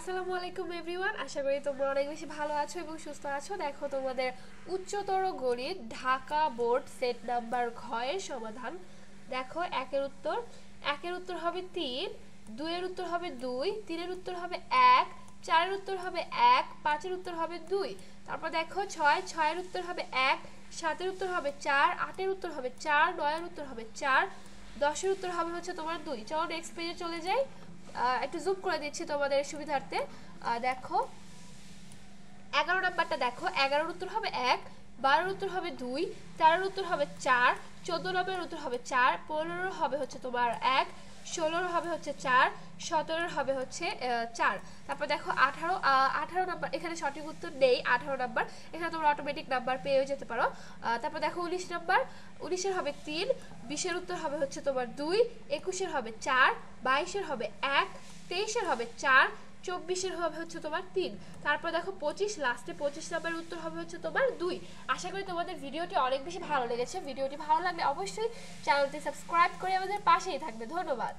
আসসালামু আলাইকুম এভরিওয়ান, আশা করি তোমরা অনেক বেশি ভালো আছো এবং সুস্থ আছো। দেখো তোমাদের উচ্চতর গণিত ঢাকা বোর্ড সেট নাম্বার ঘ এর সমাধান। দেখো একের উত্তর হবে 3, 2 এর উত্তর হবে 2, 3 এর উত্তর হবে 1, 4 এর উত্তর হবে 1, 5 এর উত্তর হবে 2। তারপর দেখো 6 এর উত্তর হবে 1, 7 এর উত্তর হবে 4, 8 এর উত্তর হবে 4, 9 এর উত্তর হবে 4, 10 এর উত্তর হবে হচ্ছে তোমার 2। চলো নেক্সট পেজে চলে যাই। একটু জুম করে দিচ্ছি তোমাদের সুবিধার্থে। দেখো 11 নাম্বারটা দেখো, 11 উত্তর হবে 1, 12 উত্তর হবে 2, 13 উত্তর হবে 4, 14 নম্বরের উত্তর হবে 4, 15 হবে হচ্ছে তোমার 1, 16 হবে হচ্ছে 4, 17 হবে হচ্ছে 4। তারপর দেখো 18 নাম্বার, এখানে সঠিক উত্তর নেই 18 নাম্বার, এখানে তোমরা অটোমেটিক নাম্বার পেয়ে যেতে পারো। তারপর দেখো 19 নাম্বার, 19 এর হবে 3, 20 এর উত্তর হবে হচ্ছে তোমার 2, 21 এর হবে 4, 22 এর হবে 1, 23 এর হবে 4, 24 এর হবে হচ্ছে তোমার 3। তারপর দেখো 25, লাস্টে 25 নাম্বারের উত্তর হবে হচ্ছে তোমার 2। আশা করি তোমাদের ভিডিওটি অনেক বেশি ভালো লেগেছে। ভিডিওটি ভালো লাগলে অবশ্যই চ্যানেলটি সাবস্ক্রাইব করে আমাদের পাশেই থাকবে। ধন্যবাদ।